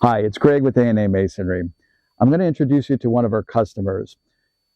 Hi, it's Greg with A&A Masonry. I'm going to introduce you to one of our customers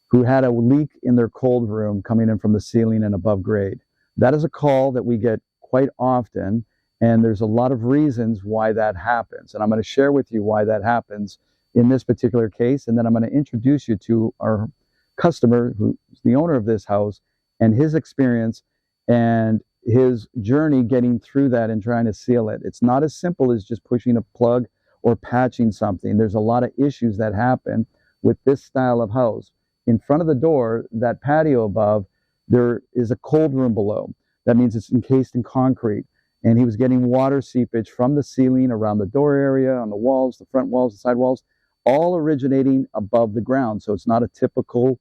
who had a leak in their cold room coming in from the ceiling and above grade. That is a call that we get quite often, and there's a lot of reasons why that happens. And I'm going to share with you why that happens in this particular case, and then I'm going to introduce you to our customer, who's the owner of this house, and his experience and his journey getting through that and trying to seal it. It's not as simple as just pushing a plug or patching something. There's a lot of issues that happen with this style of house. In front of the door, that patio above, there is a cold room below. That means it's encased in concrete. And he was getting water seepage from the ceiling, around the door area, on the walls, the front walls, the side walls, all originating above the ground. So it's not a typical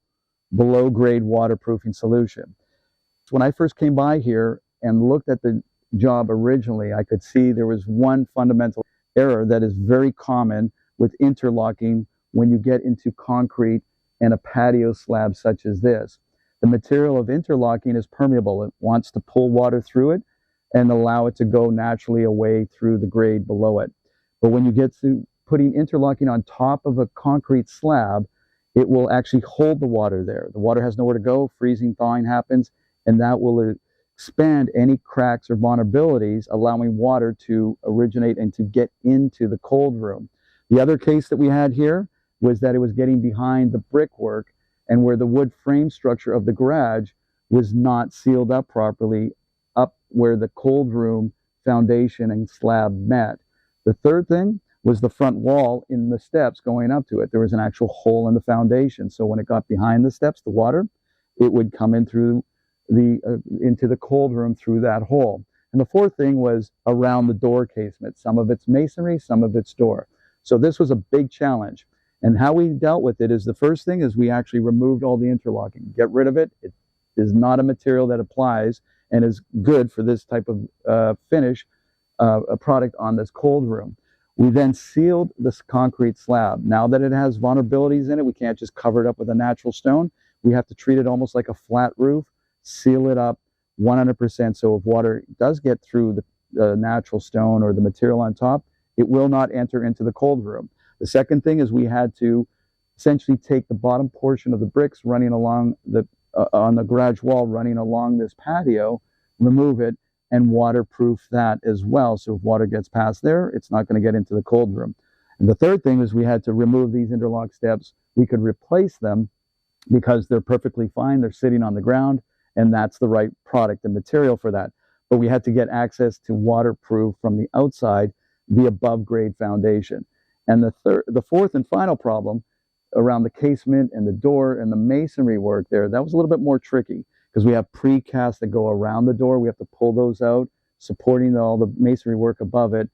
below grade waterproofing solution. When I first came by here and looked at the job originally, I could see there was one fundamental error that is very common with interlocking when you get into concrete and a patio slab such as this. The material of interlocking is permeable. It wants to pull water through it and allow it to go naturally away through the grade below it. But when you get to putting interlocking on top of a concrete slab, it will actually hold the water there. The water has nowhere to go, freezing, thawing happens, and that will expand any cracks or vulnerabilities, allowing water to originate and to get into the cold room. The other case that we had here was that it was getting behind the brickwork, and where the wood frame structure of the garage was not sealed up properly, up where the cold room foundation and slab met. The third thing was the front wall in the steps going up to it. There was an actual hole in the foundation, so when it got behind the steps, the water, it would come in through into the cold room through that hole. And the fourth thing was around the door casement. Some of it's masonry, some of it's door. So this was a big challenge. And how we dealt with it is, the first thing is we actually removed all the interlocking. Get rid of it. It is not a material that applies and is good for this type of finish, a product on this cold room. We then sealed this concrete slab. Now that it has vulnerabilities in it, we can't just cover it up with a natural stone. We have to treat it almost like a flat roof, seal it up 100%, so if water does get through the natural stone or the material on top, it will not enter into the cold room. The second thing is we had to essentially take the bottom portion of the bricks running along on the garage wall, running along this patio, remove it, and waterproof that as well. So if water gets past there, it's not going to get into the cold room. And the third thing is we had to remove these interlock steps. We could replace them because they're perfectly fine. They're sitting on the ground, and that's the right product and material for that. But we had to get access to waterproof from the outside, the above grade foundation. And the fourth and final problem around the casement and the door and the masonry work there, that was a little bit more tricky because we have precast that go around the door. We have to pull those out, supporting all the masonry work above it,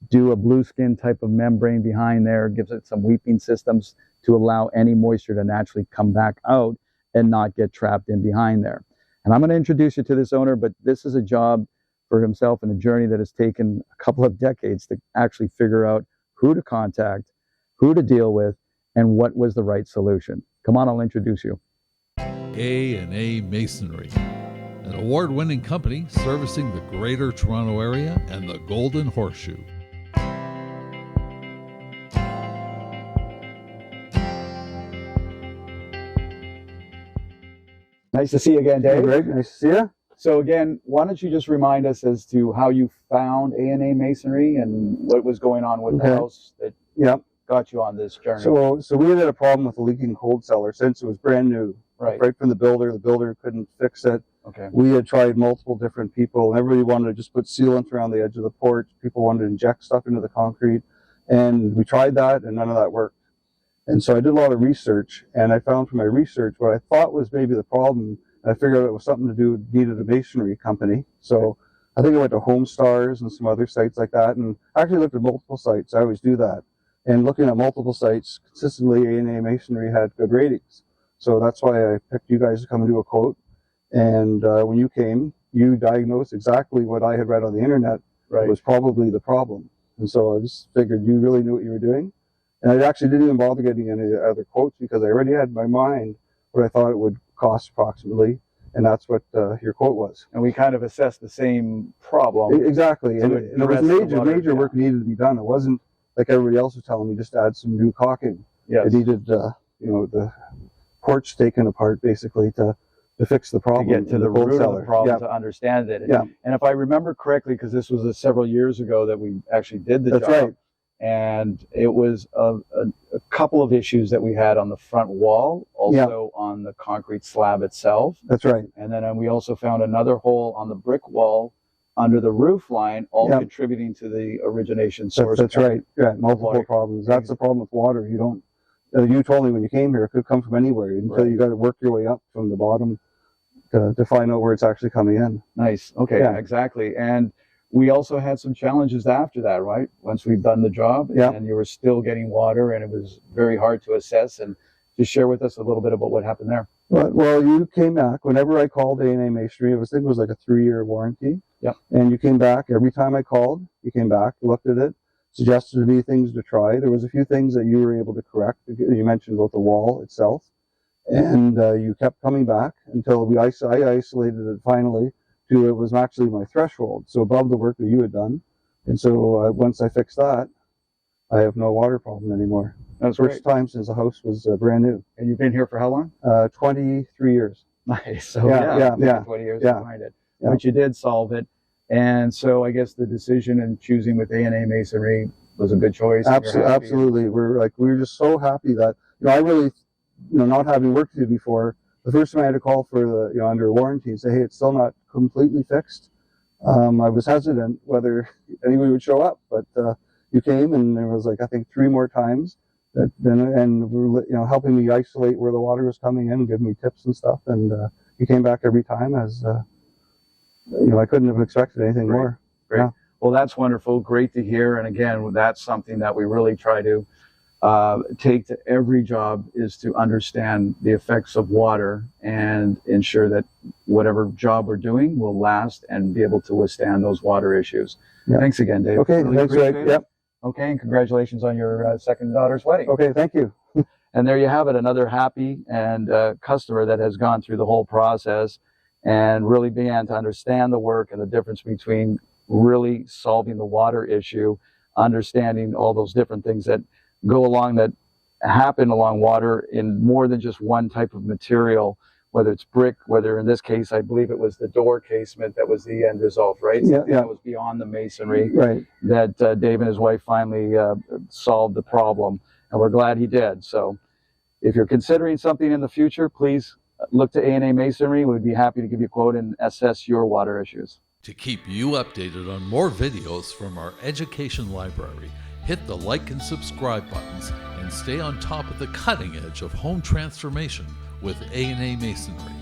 do a blue skin type of membrane behind there, gives it some weeping systems to allow any moisture to naturally come back out and not get trapped in behind there. And I'm going to introduce you to this owner, but this is a job for himself and a journey that has taken a couple of decades to actually figure out who to contact, who to deal with, and what was the right solution. Come on, I'll introduce you. A&A Masonry, an award-winning company servicing the Greater Toronto Area and the Golden Horseshoe. Nice to see you again, Dave. Hey, Greg. Nice to see you. So again, why don't you just remind us as to how you found A&A Masonry and what was going on with the house that got you on this journey? So we had a problem with a leaking cold cellar since it was brand new. Right from the builder. The builder couldn't fix it. Okay. We had tried multiple different people, and everybody wanted to just put sealant around the edge of the porch. People wanted to inject stuff into the concrete, and we tried that, and none of that worked. And so I did a lot of research, and I found from my research what I thought was maybe the problem. I figured out it was something to do with needed a masonry company. So I think I went to Home Stars and some other sites like that, and actually looked at multiple sites. I always do that. And looking at multiple sites, consistently A&A Masonry had good ratings. So that's why I picked you guys to come and do a quote. And when you came, you diagnosed exactly what I had read on the internet was probably the problem. And so I just figured you really knew what you were doing. And I actually didn't even bother getting any other quotes because I already had in my mind what I thought it would cost approximately, and that's what your quote was. And we kind of assessed the same problem. Exactly, and there was major work needed to be done. It wasn't like everybody else was telling me, just add some new caulking. Yes. It needed, the porch taken apart basically to fix the To problem. get to in the cold root of cellar. the problem, Yeah. to understand it. Yeah. And if I remember correctly, because this was several years ago that we actually did the That's job, right. and it was a couple of issues that we had on the front wall, also on the concrete slab itself. That's right. And then we also found another hole on the brick wall under the roof line, all Yeah. contributing to the origination source. That's right. Yeah, multiple water. problems. That's the problem with water. You don't. You told me when you came here, it could come from anywhere. Until Right. you got to work your way up from the bottom to find out where it's actually coming in. Nice. Okay, Yeah. exactly. And we also had some challenges after that, right? Once we've done the job, Yeah. and you were still getting water, and it was very hard to assess. And just share with us a little bit about what happened there. Well, you came back whenever I called A&A Masonry. I think it was like a 3-year warranty. Yep. And you came back every time I called. You came back, looked at it, suggested to me things to try. There was a few things that you were able to correct. You mentioned about the wall itself, and you kept coming back until I isolated it finally to it was actually my threshold, so above the work that you had done. And so once I fixed that, I have no water problem anymore. That's First great. time since the house was brand new. And you've been here for how long? 23 years. Nice. So Yeah. 20 years Yeah. behind it. Yeah. But you did solve it. And so I guess the decision in choosing with A&A Masonry was a good choice. and you're happy. Absolutely. We were just so happy that, I really, not having worked with you before, the first time I had to call for the, under warranty and say, hey, it's still not completely fixed. I was hesitant whether anybody would show up, but you came, and there was I think 3 more times that and were, helping me isolate where the water was coming in, giving me tips and stuff. And you came back every time as, I couldn't have expected anything more. Great. Yeah. Well, that's wonderful. Great to hear. And again, that's something that we really try to take to every job, is to understand the effects of water and ensure that whatever job we're doing will last and be able to withstand those water issues. Yeah. Thanks again, Dave. Okay, Really thanks, appreciate Greg. it. Yep. Okay, and congratulations on your second daughter's wedding. Okay, thank you. And there you have it, another happy and customer that has gone through the whole process and really began to understand the work and the difference between really solving the water issue, understanding all those different things that go along, that happen along water in more than just one type of material, whether it's brick, whether in this case, I believe it was the door casement that was the end result, right? Yeah, Something yeah. that was beyond the masonry, Right. that Dave and his wife finally solved the problem, and we're glad he did. So if you're considering something in the future, please look to A&A Masonry. We'd be happy to give you a quote and assess your water issues. To keep you updated on more videos from our education library, hit the like and subscribe buttons and stay on top of the cutting edge of home transformation with A&A Masonry.